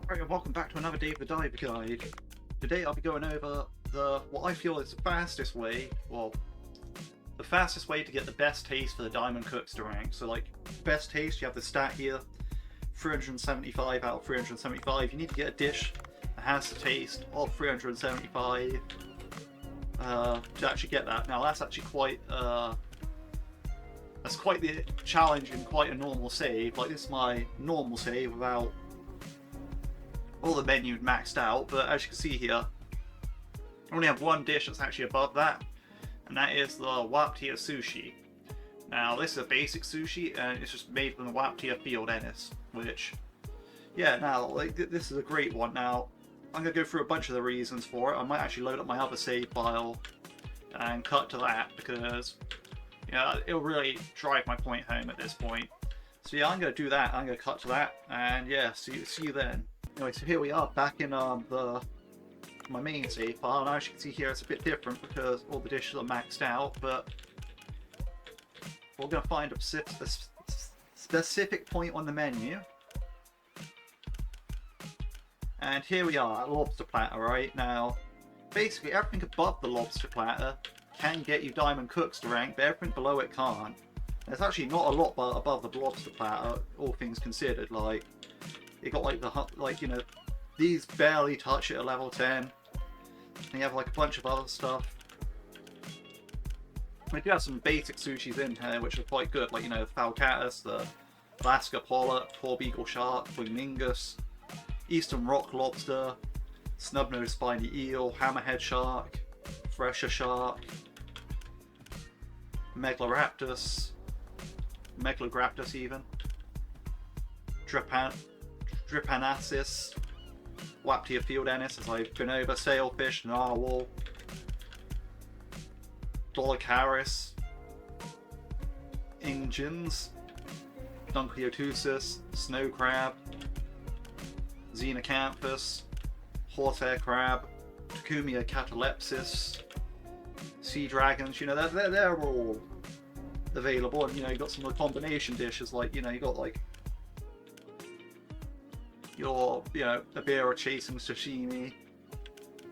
Alright, and welcome back to another day of the dive guide. Today I'll be going over what I feel is the fastest way, the fastest way to get the best taste for the Diamond Cooksta rank. So like, best taste, you have the stat here, 375 out of 375. You need to get a dish that has the taste of 375 to actually get that. Now that's actually quite the challenge and quite a normal save. Like, this is my normal save without all the menu maxed out, but as you can see here, I only have one dish that's actually above that, and that is the Waptia sushi. Now this is a basic sushi, and it's just made from the Waptia field ennis, which, yeah, now like this is a great one. Now I'm gonna go through a bunch of the reasons for it. I might actually load up my other save file and cut to that, because it'll really drive my point home at this point. So yeah, I'm gonna do that. I'm gonna cut to that, and yeah, see you then. Anyway, so here we are back in my main save file, and as you can see here, it's a bit different because all the dishes are maxed out, but we're going to find a specific point on the menu. And here we are at lobster platter. Right now, basically everything above the lobster platter can get you Diamond Cooksta rank, but everything below it can't. There's actually not a lot above the lobster platter, all things considered. Like, you got these barely touch it at level 10. And you have like a bunch of other stuff. We do have some basic sushis in here which are quite good, like the falcatus, the Alaska pollock, poor beagle shark, flamingus, eastern rock lobster, snub-nosed spiny eel, hammerhead shark, fresher shark, megaloraptus even, Dripanasis, Waptia field ennis, as I've been over, sailfish, narwhal, Dolicharis, Ingens, Dunkleotusis, snow crab, Xenocanthus, horsehair crab, Tacumia catalepsis, sea dragons. They're all available, and you got some of the combination dishes, like you got like your Ibera chasing sashimi,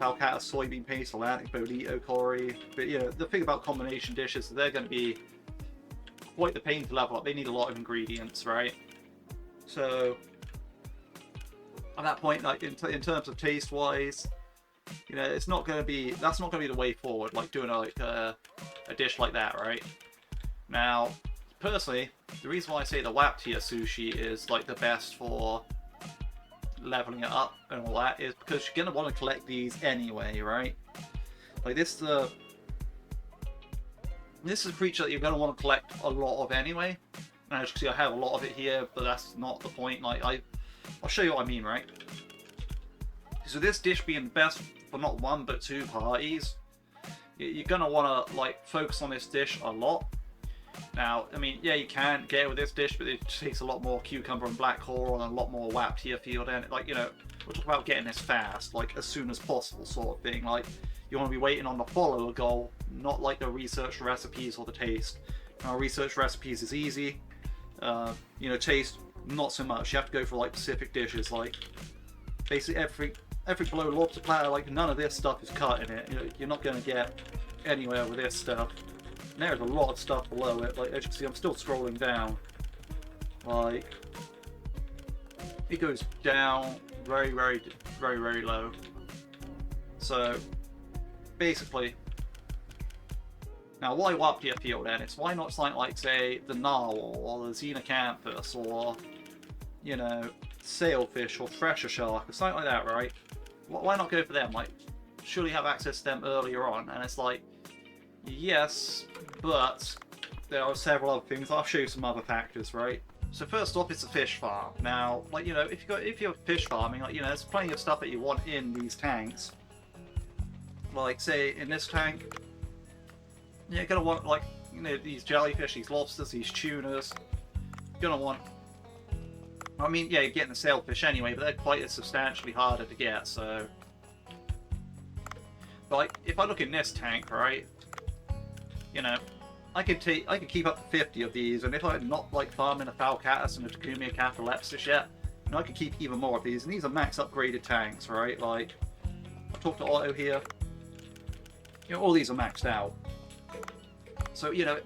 Falcata soybean paste, Atlantic bolito curry. But the thing about combination dishes is they're going to be quite the pain to level up. They need a lot of ingredients, right? So at that point, like in terms of taste wise, that's not going to be the way forward, like doing a dish like that, right? Now personally, the reason why I say the Waptia sushi is like the best for leveling it up and all that is because you're going to want to collect these anyway, right? Like this is a creature that you're going to want to collect a lot of anyway. And as you can see, I have a lot of it here, but that's not the point. Like I'll show you what I mean, right? So this dish being the best for not one but two parties, you're going to want to like focus on this dish a lot. Now, I mean, yeah, you can get it with this dish, but it takes a lot more cucumber and black coral and a lot more Waptia field, and like, we're talking about getting this fast, like as soon as possible, sort of thing. Like, you want to be waiting on the follower goal, not like the research everything or the taste. Now, research recipes is easy. Taste not so much. You have to go for like specific dishes, like basically every below lobster platter. Like, none of this stuff is cut in it. You're not going to get anywhere with this stuff. And there's a lot of stuff below it. Like, as you can see, I'm still scrolling down. Like, it goes down very, very, very, very low. So, basically, now why Waptia field ennis? Why not something like, say, the narwhal or the Xenocanthus or, sailfish or fresher shark or something like that, right? Why not go for them? Like, surely have access to them earlier on. And it's like, yes, but there are several other things. I'll show you some other factors, right? So first off, it's a fish farm. Now, like, if you're fish farming, like, there's plenty of stuff that you want in these tanks. Like, say, in this tank, you're gonna want, like, these jellyfish, these lobsters, these tunas. You're gonna want, I mean, yeah, you're getting the sailfish anyway, but they're quite substantially harder to get, so. But, like, if I look in this tank, right, I could keep up to 50 of these, and if I'm not like farming a Falcatus and a Tacumia catalepsis yet, And I could keep even more of these, and these are max upgraded tanks, right? Like, I've talked to Otto here. You know, all these are maxed out. So, you know,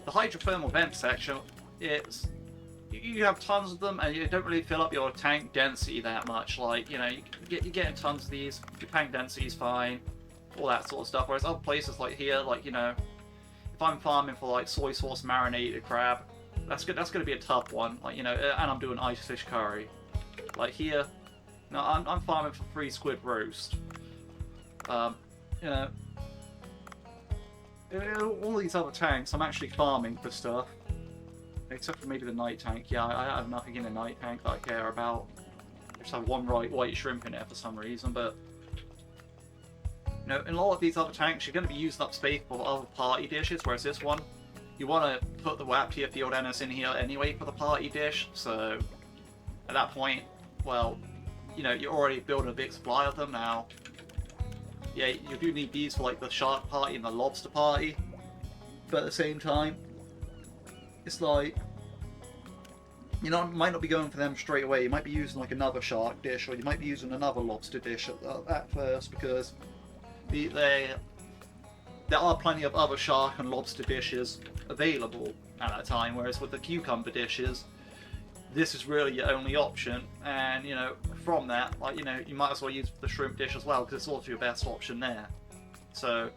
the hydrothermal vent section, it's... You have tons of them, and you don't really fill up your tank density that much. Like, you know, you're getting tons of these, your tank density is fine, all that sort of stuff. Whereas other places like here, like, you know, if I'm farming for, like, soy sauce marinated crab, that's going to be a tough one. Like, you know, and I'm doing ice fish curry. Like here, no, I'm farming for 3 squid roast. You know, all these other tanks, I'm actually farming for stuff. Except for maybe the night tank. Yeah, I have nothing in the night tank that I care about. I just have one white shrimp in it for some reason, but... You know, in a lot of these other tanks, you're going to be using up space for other party dishes, whereas this one, you want to put the Waptia Field Ennis in here anyway for the party dish, so... At that point, well, you know, you're already building a big supply of them now. Yeah, you do need these for, like, the shark party and the lobster party, but at the same time, it's like, you know, you might not be going for them straight away. You might be using like another shark dish, or you might be using another lobster dish at first, because there are plenty of other shark and lobster dishes available at that time. Whereas with the cucumber dishes, this is really your only option. And you know, from that, like, you know, you might as well use the shrimp dish as well, because it's also your best option there. So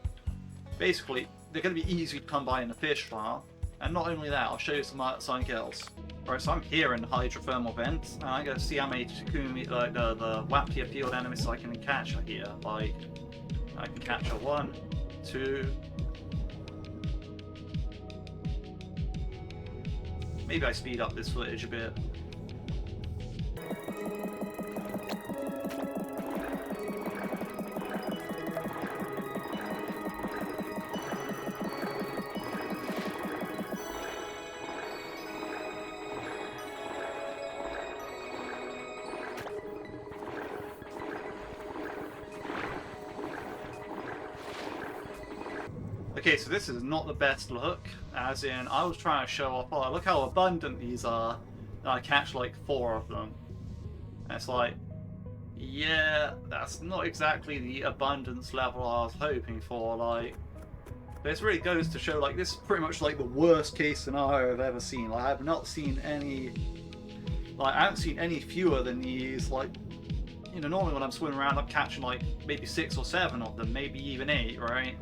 basically, they're going to be easy to come by in the fish farm. And not only that, I'll show you something else. Right, so I'm here in the hydrothermal vent, and I'm going to see how many Takumi, like the Waptia Field Enemies I can catch here. Like, I can catch a 1, 2... Maybe I speed up this footage a bit. Okay, so this is not the best look, as in, I was trying to show off, oh, look how abundant these are, and I catch like 4 of them. And it's like, yeah, that's not exactly the abundance level I was hoping for, like, this really goes to show, like, this is pretty much like the worst case scenario I've ever seen. Like, I've not seen any, like, I haven't seen any fewer than these. Like, you know, normally when I'm swimming around, I'm catching like maybe 6 or 7 of them, maybe even 8, right?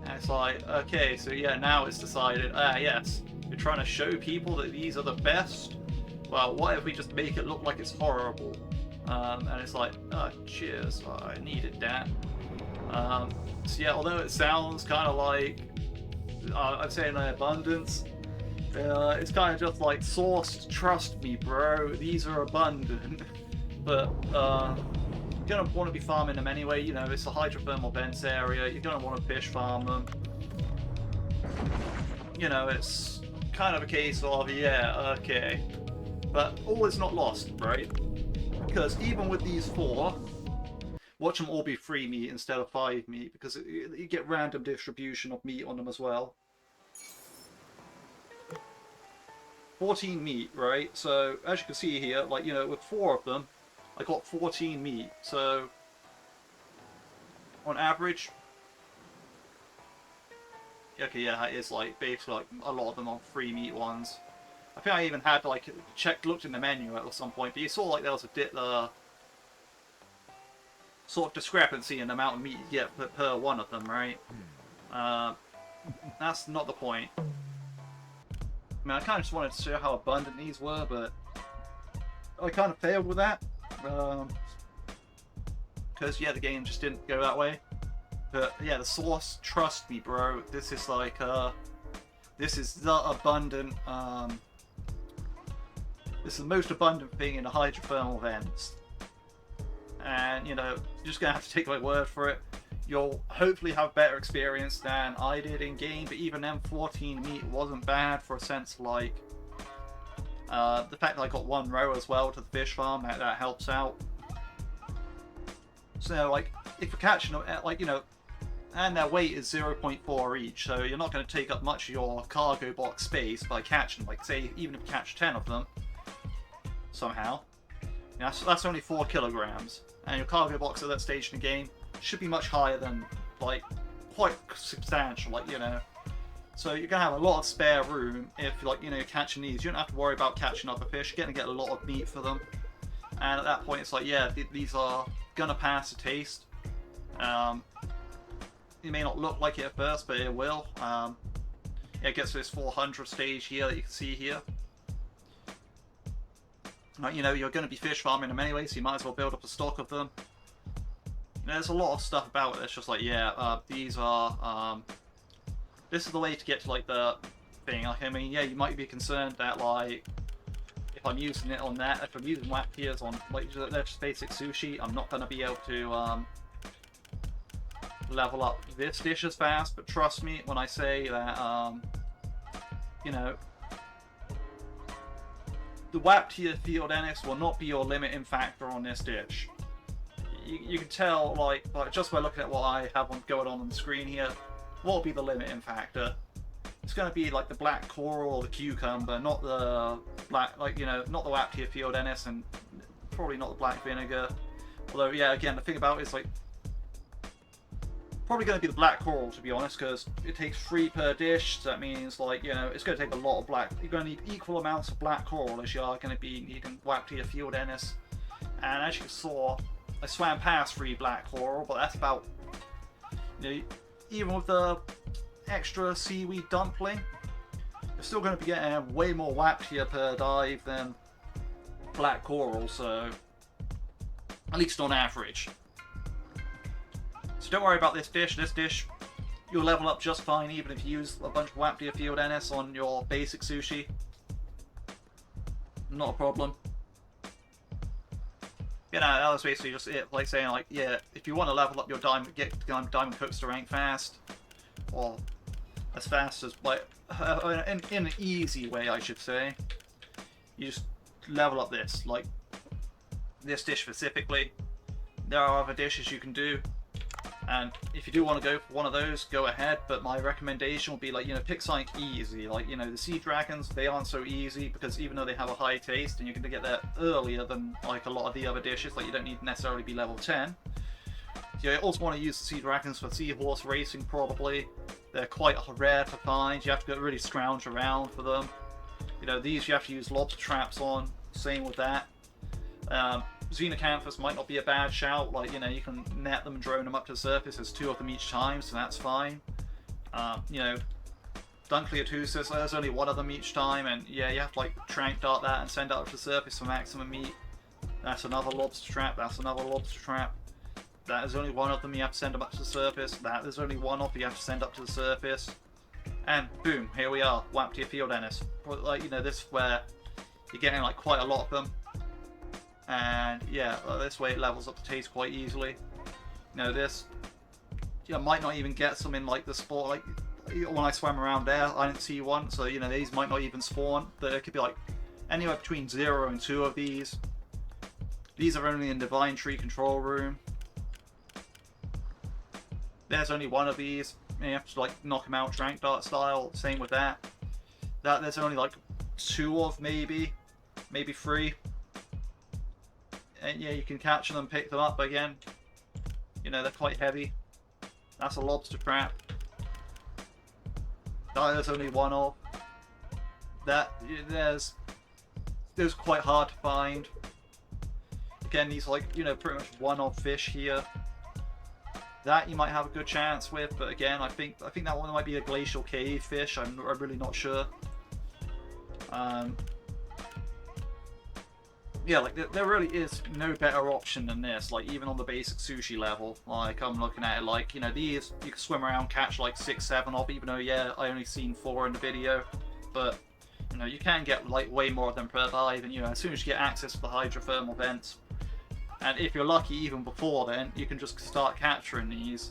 And it's like, okay, so yeah, now it's decided, yes, you're trying to show people that these are the best? Well, what if we just make it look like it's horrible? And it's like, cheers, I needed that. So yeah, although it sounds kind of like, I'd say in abundance, it's kind of just like, sourced, trust me bro, these are abundant. But, you're going to want to be farming them anyway, you know, it's a hydrothermal vents area, you're going to want to fish farm them. You know, it's kind of a case of, yeah, okay. But all is not lost, right? Because even with these 4, watch them all be 3 meat instead of 5 meat, because you get random distribution of meat on them as well. 14 meat, right? So, as you can see here, like, you know, with 4 of them, I got 14 meat, so on average, okay, yeah, it is like basically like a lot of them on 3 meat ones. I think I even had like looked in the menu at some point, but you saw like there was a sort of discrepancy in the amount of meat you get per one of them, right? That's not the point. I mean, I kind of just wanted to show how abundant these were, but I kind of failed with that. Because yeah, the game just didn't go that way. But yeah, the source, trust me bro, this is like this is the abundant this is the most abundant thing in the hydrothermal vents. And you know, you're just gonna have to take my word for it. You'll hopefully have better experience than I did in game, but even then 14 meat wasn't bad for a sense of like the fact that I got 1 row as well to the fish farm, that helps out. So like, if you're catching them, like, you know, and their weight is 0.4 each, so you're not going to take up much of your cargo box space by catching, like, say, even if you catch 10 of them. somehow. That's only 4 kilograms, and your cargo box at that stage in the game should be much higher than, like, quite substantial, like, you know. So you're gonna have a lot of spare room if, like, you know, you're catching these. You don't have to worry about catching other fish. You're gonna get a lot of meat for them, and at that point, it's like, yeah, these are gonna pass the taste. It may not look like it at first, but it will. Yeah, it gets to this 400 stage here that you can see here. You know, you're going to be fish farming them anyway, so you might as well build up a stock of them. There's a lot of stuff about it that's just like, yeah, these are, this is the way to get to, like, the thing. Like, I mean, yeah, you might be concerned that, like, if I'm using it on that, if I'm using whack piers on, like, just basic sushi, I'm not going to be able to, level up this dish as fast. But trust me when I say that, you know, the whap tier field Ennis will not be your limiting factor on this dish. You can tell, like just by looking at what I have going on the screen here, what will be the limiting factor? It's going to be like the black coral or the cucumber, not the black, like, you know, not the whap tier field Ennis, and probably not the black vinegar. Although, yeah, again, the thing about it is, like, probably going to be the black coral, to be honest, because it takes 3 per dish. So that means, like, you know, it's going to take a lot of black. You're going to need equal amounts of black coral as you are going to be needing whap tier field Ennis. And as you saw, I swam past 3 black coral, but that's about, you know, even with the extra seaweed dumpling, you're still going to be getting way more whap tier per dive than black coral. So, at least on average. So don't worry about this dish. This dish, you'll level up just fine even if you use a bunch of whap tier field Ennis on your basic sushi. Not a problem. You know, that was basically just it. Like saying, like, yeah, if you want to level up your diamond, get diamond Cooksta rank fast, or as fast as, like, in an easy way, I should say, you just level up this, like, this dish specifically. There are other dishes you can do. And if you do want to go for one of those, go ahead, but my recommendation would be, like, you know, pick something easy. Like, you know, the sea dragons, they aren't so easy because even though they have a high taste and you're going to get there earlier than, like, a lot of the other dishes, like, you don't need to necessarily be level 10. You also want to use the sea dragons for seahorse racing, probably. They're quite rare to find. You have to go really scrounge around for them. You know, these you have to use lobster traps on. Same with that. Xenocanthus might not be a bad shout. Like, you know, you can net them and drone them up to the surface. There's 2 of them each time, so that's fine. You know, Dunkleotusis, there's only 1 of them each time, and yeah, you have to, like, trank dart that and send it up to the surface for maximum meat. That's another lobster trap. That's another lobster trap. That is only 1 of them. You have to send them up to the surface. That is only 1 of you have to send up to the surface. And boom, here we are. Whap tier field Ennis. Like, you know, this is where you're getting, like, quite a lot of them. And yeah, this way it levels up the taste quite easily. You know, this, you might not even get some in, like, the spot. Like, when I swam around there, I didn't see one, so, you know, these might not even spawn. There could be, like, anywhere between 0 and 2 of these. These are only in Divine Tree control room. There's only 1 of these. You have to, like, knock them out trank dart style. Same with that. There's only, like, 2 of maybe 3. And yeah, you can catch them, pick them up again. You know, they're quite heavy. That's a lobster trap. There's only 1 of. There's quite hard to find. Again, these, like, you know, pretty much 1 of fish here. That you might have a good chance with, but again, I think that one might be a glacial cave fish. I'm really not sure. Yeah, like, there really is no better option than this, like, even on the basic sushi level. Like, I'm looking at it, like, you know, these, you can swim around, catch, like, 6, 7 of, even though, yeah, I only seen 4 in the video, but, you know, you can get, like, way more of them per dive, and, you know, as soon as you get access to the hydrothermal vents, and if you're lucky, even before then, you can just start capturing these.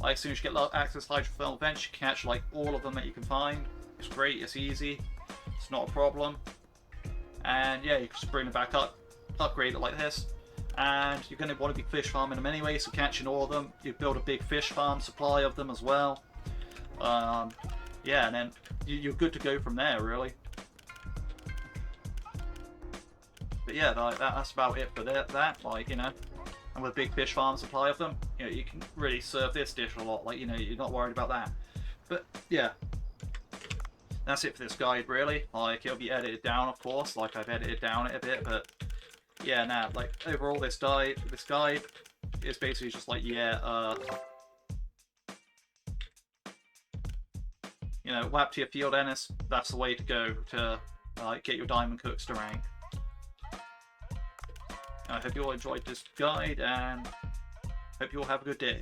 Like, as soon as you get access to hydrothermal vents, you can catch, like, all of them that you can find. It's great, it's easy, it's not a problem. And yeah, you can just bring them back up, upgrade it like this, and you're going to want to be fish farming them anyway, so catching all of them, you build a big fish farm supply of them as well. Yeah, and then you're good to go from there, really. But But yeah, like, that's about it for that. Like, you know, and with a big fish farm supply of them, you know, you can really serve this dish a lot. Like, you know, you're not worried about that. But yeah, that's it for this guide, really. Like, it'll be edited down, of course. Like, I've edited down it a bit, but yeah, now, like, overall, this guide is basically just like, yeah, you know, WAP to your field, Ennis. That's the way to go to get your diamond Cooksta rank. I hope you all enjoyed this guide, and hope you all have a good day.